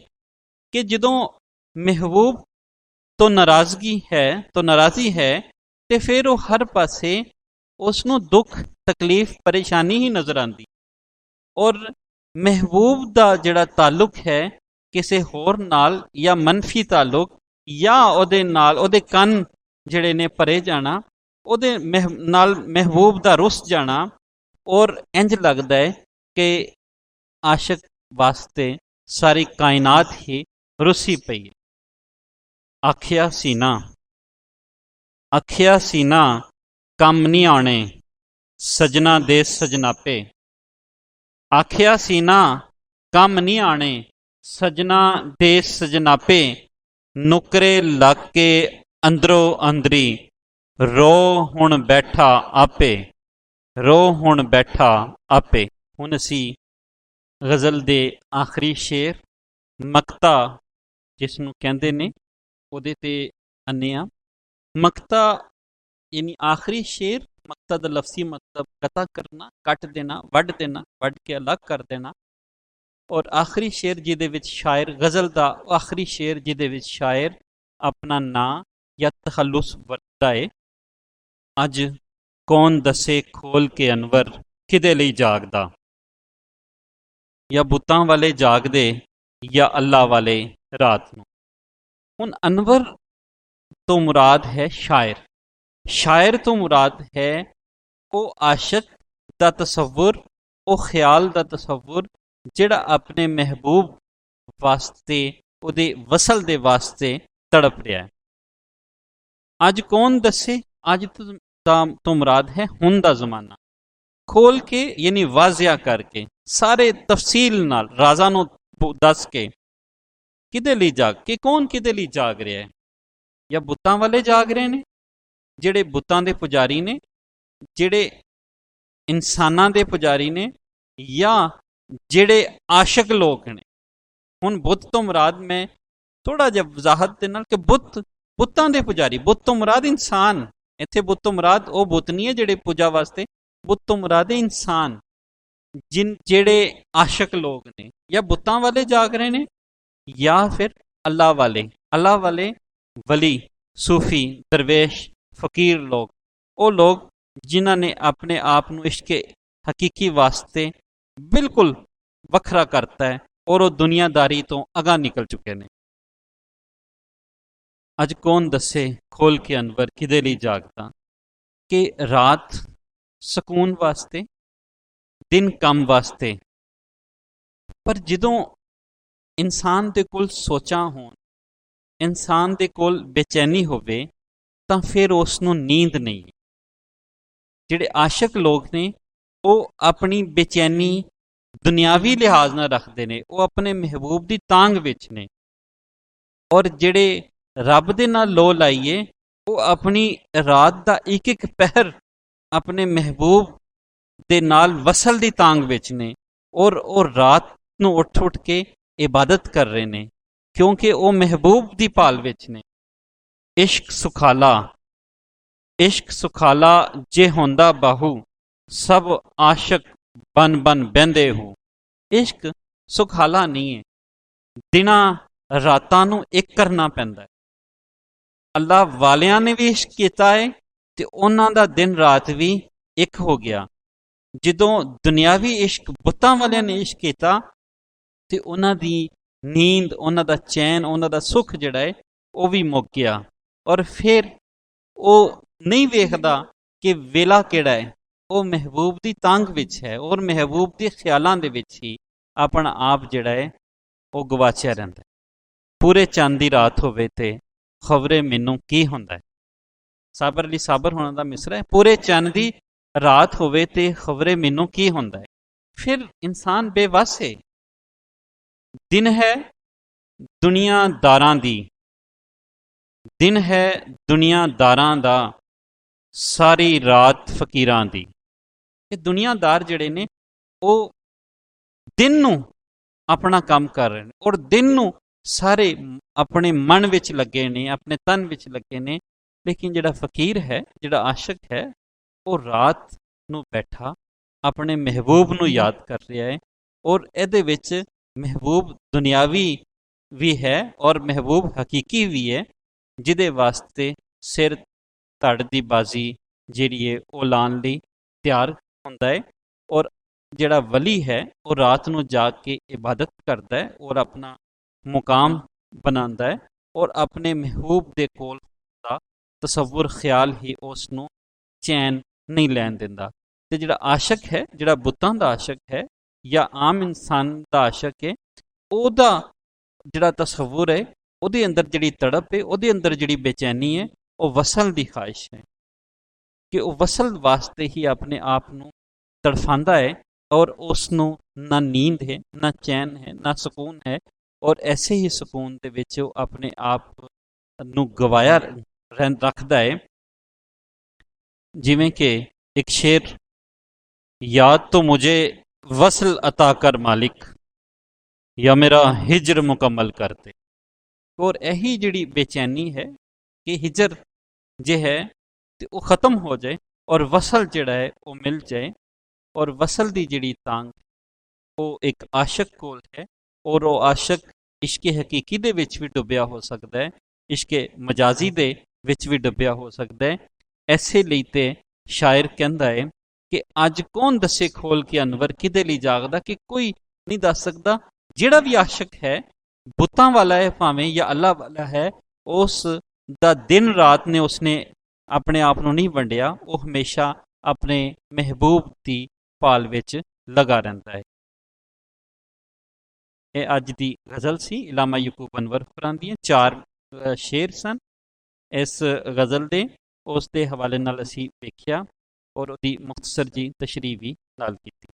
ਕਿ ਜਦੋਂ ਮਹਿਬੂਬ ਤੋਂ ਨਾਰਾਜ਼ਗੀ ਹੈ, ਤੋਂ ਨਾਰਾਜ਼ੀ ਹੈ, ਤੇ ਫਿਰ ਉਹ ਹਰ ਪਾਸੇ ਉਸ ਨੂੰ ਦੁੱਖ ਤਕਲੀਫ ਪਰੇਸ਼ਾਨੀ ਹੀ ਨਜ਼ਰ ਆਉਂਦੀ। ਔਰ ਮਹਿਬੂਬ ਦਾ ਜਿਹੜਾ ਤਾਲੁਕ ਹੈ ਕਿਸੇ ਹੋਰ ਨਾਲ, ਜਾਂ ਮਨਫੀ ਤਾਲੁਕ, ਜਾਂ ਉਹਦੇ ਨਾਲ ਉਹਦੇ ਕੰਨ ਜਿਹੜੇ ਨੇ ਭਰੇ ਜਾਣਾ, ਉਹਦੇ ਨਾਲ ਮਹਿਬੂਬ ਦਾ ਰੁੱਸ ਜਾਣਾ। ਔਰ ਇੰਜ ਲੱਗਦਾ ਹੈ ਕਿ ਆਸ਼ਿਕ ਵਾਸਤੇ ਸਾਰੀ ਕਾਇਨਾਤ ਹੀ ਰੁੱਸੀ ਪਈ ਹੈ। ਆਖਿਆ ਸੀਨਾ ਕੰਮ ਨਹੀਂ ਆਉਣੇ, ਸਜਣਾ ਦੇ ਸਜਨਾਪੇ। ਆਖਿਆ ਸੀਨਾ ਕੰਮ ਨਹੀਂ ਆਣੇ, ਸਜਣਾ ਦੇ ਸਜਨਾਪੇ। ਨੁਕਰੇ ਲੱਗ ਕੇ ਅੰਦਰੋਂ ਅੰਦਰੀ, ਰੋ ਹੁਣ ਬੈਠਾ ਆਪੇ, ਰੋ ਹੁਣ ਬੈਠਾ ਆਪੇ। ਹੁਣ ਅਸੀਂ ਗਜ਼ਲ ਦੇ ਆਖਰੀ ਸ਼ੇਰ ਮਕਤਾ ਜਿਸ ਨੂੰ ਕਹਿੰਦੇ ਨੇ ਉਹਦੇ ਤੇ ਆਨੇ ਆ। ਮਕਤਾ ਯਾਨੀ ਆਖਰੀ ਸ਼ੇਰ। ਮਕਤਾ ਦਾ ਲਫ਼ਜ਼ੀ ਮਤਲਬ ਕਤਾ ਕਰਨਾ, ਕੱਟ ਦੇਣਾ, ਵੱਢ ਦੇਣਾ, ਵੱਢ ਕੇ ਅਲੱਗ ਕਰ ਦੇਣਾ। ਔਰ ਆਖਰੀ ਸ਼ੇਰ ਜਿਹਦੇ ਵਿੱਚ ਸ਼ਾਇਰ, ਗਜ਼ਲ ਦਾ ਆਖਰੀ ਸ਼ੇਰ ਜਿਹਦੇ ਵਿੱਚ ਸ਼ਾਇਰ ਆਪਣਾ ਨਾਂ ਜਾਂ ਤਖੱਲੁਸ ਵਰਤਦਾ ਏ। ਅੱਜ ਕੌਣ ਦੱਸੇ ਖੋਲ ਕੇ ਅਨਵਰ ਕਿਹਦੇ ਲਈ ਜਾਗਦਾ, ਜਾਂ ਬੁੱਤਾਂ ਵਾਲੇ ਜਾਗਦੇ ਜਾਂ ਅੱਲਾ ਵਾਲੇ ਰਾਤ ਨੂੰ। ਹੁਣ ਅਨਵਰ ਤੋਂ ਮੁਰਾਦ ਹੈ ਸ਼ਾਇਰ, ਸ਼ਾਇਰ ਤੋਂ ਮੁਰਾਦ ਹੈ ਉਹ ਆਸ਼ਿਕ ਦਾ ਤਸੱਵੁਰ, ਉਹ ਖਿਆਲ ਦਾ ਤਸੱਵੁਰ ਜਿਹੜਾ ਆਪਣੇ ਮਹਿਬੂਬ ਵਾਸਤੇ, ਉਹਦੇ ਵਸਲ ਦੇ ਵਾਸਤੇ ਤੜਪ ਰਿਹਾ ਹੈ। ਅੱਜ ਕੌਣ ਦੱਸੇ, ਅੱਜ ਤੋਂ ਮੁਰਾਦ ਹੈ ਹੁਣ ਦਾ ਜ਼ਮਾਨਾ। ਖੋਲ ਕੇ ਯਾਨੀ ਵਾਜ਼ਿਆ ਕਰਕੇ, ਸਾਰੇ ਤਫਸੀਲ ਨਾਲ ਰਾਜ਼ਾਂ ਨੂੰ ਦੱਸ ਕੇ, ਕਿਹਦੇ ਲਈ ਜਾਗ ਕੇ, ਕੌਣ ਕਿਹਦੇ ਲਈ ਜਾਗ ਰਿਹਾ ਹੈ। ਜਾਂ ਬੁੱਤਾਂ ਵਾਲੇ ਜਾਗ ਰਹੇ ਨੇ, ਜਿਹੜੇ ਬੁੱਤਾਂ ਦੇ ਪੁਜਾਰੀ ਨੇ, ਜਿਹੜੇ ਇਨਸਾਨਾਂ ਦੇ ਪੁਜਾਰੀ ਨੇ, ਜਾਂ ਜਿਹੜੇ ਆਸ਼ਿਕ ਲੋਕ ਨੇ। ਹੁਣ ਬੁੱਤ ਤੋਂ ਮੁਰਾਦ ਮੈਂ ਥੋੜਾ ਜਿਹਾ ਵਜ਼ਾਹਤ ਦੇ ਨਾਲ ਕਿ ਬੁੱਤਾਂ ਦੇ ਪੁਜਾਰੀ, ਬੁੱਤ ਤੋਂ ਮੁਰਾਦ ਇਨਸਾਨ। ਇੱਥੇ ਬੁੱਤ ਤੋਂ ਮੁਰਾਦ ਉਹ ਬੁੱਤ ਨਹੀਂ ਹੈ ਜਿਹੜੇ ਪੂਜਾ ਵਾਸਤੇ, ਬੁੱਤ ਤੋਂ ਮੁਰਾਦ ਹੈ ਇਨਸਾਨ, ਜਿਹੜੇ ਆਸ਼ਿਕ ਲੋਕ ਨੇ। ਜਾਂ ਬੁੱਤਾਂ ਵਾਲੇ ਜਾਗ ਰਹੇ ਨੇ, ਜਾਂ ਫਿਰ ਅੱਲਾ ਵਾਲੇ। ਅੱਲਾ ਵਾਲੇ ਵਲੀ, ਸੂਫੀ, ਦਰਵੇਸ਼, ਫਕੀਰ ਲੋਕ, ਉਹ ਲੋਕ ਜਿਨ੍ਹਾਂ ਨੇ ਆਪਣੇ ਆਪ ਨੂੰ ਇਸ਼ਕੇ ਹਕੀਕੀ ਵਾਸਤੇ ਬਿਲਕੁਲ ਵੱਖਰਾ ਕਰਤਾ ਹੈ ਔਰ ਉਹ ਦੁਨੀਆਦਾਰੀ ਤੋਂ ਅਗਾਂਹ ਨਿਕਲ ਚੁੱਕੇ ਨੇ। ਅੱਜ ਕੌਣ ਦੱਸੇ ਖੋਲ ਕੇ ਅਨਵਰ ਕਿਹਦੇ ਲਈ ਜਾਗਦਾ, ਕਿ ਰਾਤ ਸਕੂਨ ਵਾਸਤੇ, ਦਿਨ ਕੰਮ ਵਾਸਤੇ। ਪਰ ਜਦੋਂ ਇਨਸਾਨ ਦੇ ਕੋਲ ਸੋਚਾਂ ਹੋਣ, ਇਨਸਾਨ ਦੇ ਕੋਲ ਬੇਚੈਨੀ ਹੋਵੇ, ਤਾਂ ਫਿਰ ਉਸ ਨੂੰ ਨੀਂਦ ਨਹੀਂ। ਜਿਹੜੇ ਆਸ਼ਿਕ ਲੋਕ ਨੇ ਉਹ ਆਪਣੀ ਬੇਚੈਨੀ ਦੁਨਿਆਵੀ ਲਿਹਾਜ਼ ਨਾਲ ਰੱਖਦੇ ਨੇ, ਉਹ ਆਪਣੇ ਮਹਿਬੂਬ ਦੀ ਤਾਂਘ ਵਿੱਚ ਨੇ। ਔਰ ਜਿਹੜੇ ਰੱਬ ਦੇ ਨਾਲ ਲੋ ਲਾਈਏ, ਉਹ ਆਪਣੀ ਰਾਤ ਦਾ ਇੱਕ ਇੱਕ ਪਹਿਰ ਆਪਣੇ ਮਹਿਬੂਬ ਦੇ ਨਾਲ ਵਸਲ ਦੀ ਤਾਂਘ ਵਿੱਚ ਨੇ। ਔਰ ਉਹ ਰਾਤ ਨੂੰ ਉੱਠ ਕੇ ਇਬਾਦਤ ਕਰ ਰਹੇ ਨੇ, ਕਿਉਂਕਿ ਉਹ ਮਹਿਬੂਬ ਦੀ ਭਾਲ ਵਿੱਚ ਨੇ। ਇਸ਼ਕ ਸੁਖਾਲਾ इश्क सुखाला जे होंदा बाहू सब आशक बन बन बहंदे हो। इश्क सुखाला नहीं है, दिना रातां नूं एक करना पैंदा है। अल्लाह वालियां ने भी इश्क कीता है ते उन्हां दा दिन रात भी एक हो गया। ਜਦੋਂ ਦੁਨਿਆਵੀ ਇਸ਼ਕ ਬੁੱਤਾਂ ਵਾਲਿਆਂ ਨੇ ਇਸ਼ਕ ਕੀਤਾ ਤੇ ਉਹਨਾਂ ਦੀ ਨੀਂਦ, ਉਹਨਾਂ ਦਾ ਚੈਨ, ਉਹਨਾਂ ਦਾ ਸੁੱਖ ਜਿਹੜਾ ਹੈ ਉਹ ਵੀ ਮੁੱਕ ਗਿਆ। ਔਰ ਫਿਰ ਉਹ ਨਹੀਂ ਵੇਖਦਾ ਕਿ ਵੇਲਾ ਕਿਹੜਾ ਹੈ, ਉਹ ਮਹਿਬੂਬ ਦੀ ਤੰਗ ਵਿੱਚ ਹੈ ਔਰ ਮਹਿਬੂਬ ਦੇ ਖਿਆਲਾਂ ਦੇ ਵਿੱਚ ਹੀ ਆਪਣਾ ਆਪ ਜਿਹੜਾ ਹੈ ਉਹ ਗਵਾਚਿਆ ਰਹਿੰਦਾ। ਪੂਰੇ ਚੰਦ ਦੀ ਰਾਤ ਹੋਵੇ ਤੇ ਖਬਰੇ ਮੈਨੂੰ ਕੀ ਹੁੰਦਾ ਹੈ। ਸਾਬਰ ਅਲੀ ਸਾਬਰ ਹੋਣਾ ਦਾ ਮਿਸਰਾ ਹੈ, ਪੂਰੇ ਚੰਦ ਦੀ ਰਾਤ ਹੋਵੇ ਤੇ ਖਬਰੇ ਮੈਨੂੰ ਕੀ ਹੁੰਦਾ ਹੈ। ਫਿਰ ਇਨਸਾਨ ਬੇਵਸ ਹੈ। ਦਿਨ ਹੈ ਦੁਨੀਆਦਾਰਾਂ ਦੀ, ਦਿਨ ਹੈ ਦੁਨੀਆਦਾਰਾਂ ਦਾ, ਸਾਰੀ ਰਾਤ ਫਕੀਰਾਂ ਦੀ। ਇਹ ਦੁਨੀਆਦਾਰ ਜਿਹੜੇ ਨੇ ਉਹ ਦਿਨ ਨੂੰ ਆਪਣਾ ਕੰਮ ਕਰ ਰਹੇ ਨੇ ਔਰ ਦਿਨ ਨੂੰ ਸਾਰੇ ਆਪਣੇ ਮਨ ਵਿੱਚ ਲੱਗੇ ਨੇ, ਆਪਣੇ ਤਨ ਵਿੱਚ ਲੱਗੇ ਨੇ। ਲੇਕਿਨ ਜਿਹੜਾ ਫਕੀਰ ਹੈ, ਜਿਹੜਾ ਆਸ਼ਕ ਹੈ, ਉਹ ਰਾਤ ਨੂੰ ਬੈਠਾ ਆਪਣੇ ਮਹਿਬੂਬ ਨੂੰ ਯਾਦ ਕਰ ਰਿਹਾ ਹੈ। ਔਰ ਇਹਦੇ ਵਿੱਚ ਮਹਿਬੂਬ ਦੁਨਿਆਵੀ ਵੀ ਹੈ ਔਰ ਮਹਿਬੂਬ ਹਕੀਕੀ ਵੀ ਹੈ, ਜਿਹਦੇ ਵਾਸਤੇ ਸਿਰ ਧੜ ਦੀ ਬਾਜ਼ੀ ਜਿਹੜੀ ਹੈ ਉਹ ਲਾਉਣ ਲਈ ਤਿਆਰ ਹੁੰਦਾ ਹੈ। ਔਰ ਜਿਹੜਾ ਵਲੀ ਹੈ ਉਹ ਰਾਤ ਨੂੰ ਜਾ ਕੇ ਇਬਾਦਤ ਕਰਦਾ ਹੈ ਔਰ ਆਪਣਾ ਮੁਕਾਮ ਬਣਾਉਂਦਾ ਹੈ ਔਰ ਆਪਣੇ ਮਹਿਬੂਬ ਦੇ ਕੋਲ ਦਾ ਤਸੱਵੁਰ ਖਿਆਲ ਹੀ ਉਸ ਨੂੰ ਚੈਨ ਨਹੀਂ ਲੈਣ ਦਿੰਦਾ। ਤੇ ਜਿਹੜਾ ਆਸ਼ਕ ਹੈ, ਜਿਹੜਾ ਬੁੱਤਾਂ ਦਾ ਆਸ਼ਕ ਹੈ ਜਾਂ ਆਮ ਇਨਸਾਨ ਦਾ ਆਸ਼ਕ ਹੈ, ਉਹਦਾ ਜਿਹੜਾ ਤਸੱਵੁਰ ਹੈ, ਉਹਦੇ ਅੰਦਰ ਜਿਹੜੀ ਤੜਪ ਹੈ, ਉਹਦੇ ਅੰਦਰ ਜਿਹੜੀ ਬੇਚੈਨੀ ਹੈ, ਉਹ ਵਸਲ ਦੀ ਖਾਹਿਸ਼ ਹੈ ਕਿ ਉਹ ਵਸਲ ਵਾਸਤੇ ਹੀ ਆਪਣੇ ਆਪ ਨੂੰ ਤੜਫਾਂਦਾ ਹੈ ਔਰ ਉਸ ਨੂੰ ਨਾ ਨੀਂਦ ਹੈ, ਨਾ ਚੈਨ ਹੈ, ਨਾ ਸਕੂਨ ਹੈ। ਔਰ ਐਸੇ ਹੀ ਸਕੂਨ ਦੇ ਵਿੱਚ ਉਹ ਆਪਣੇ ਆਪ ਨੂੰ ਗਵਾਇਆ ਰੱਖਦਾ ਹੈ। ਜਿਵੇਂ ਕਿ ਇੱਕ ਸ਼ੇਰ, याद तो मुझे वसल अता कर मालिक या मेरा हिजर मुकम्मल कर दे। और यही जिहड़ी बेचैनी है कि हिजर जे है तो वह ख़त्म हो जाए और वसल जिहड़ा है वो मिल जाए। और वसल की जिहड़ी तांग वो एक आशक कोल है और वो आशक इश्के हकीकी दे विच भी डुबिया हो सकता है, इश्के मजाजी दे विच भी डुबिया हो सकता है। ऐसे ਲਈ ਤੇ शायर कहता है कि अज कौन दसे खोल के अनवर किदे लई जागदा, कि कोई नहीं दस सकता। जिहड़ा भी आशिक है, बुतां वाला है भावें या अल्लाह वाला है, उस दा दिन रात ने उसने अपने आप को नहीं वंडिया, वो हमेशा अपने महबूब की भाल विच लगा रहिंदा है। ये अज दी गज़ल सी इलामा यकूब अनवर हुरां दी 4 शेर सन। इस गज़ल दे उस दे हवाले नाल असीं वेखिया और ਉਹਦੀ ਮੁਖਤਸਰ ਜੀ ਤਸ਼ਰੀਹ ਵੀ ਨਾਲ ਕੀਤੀ।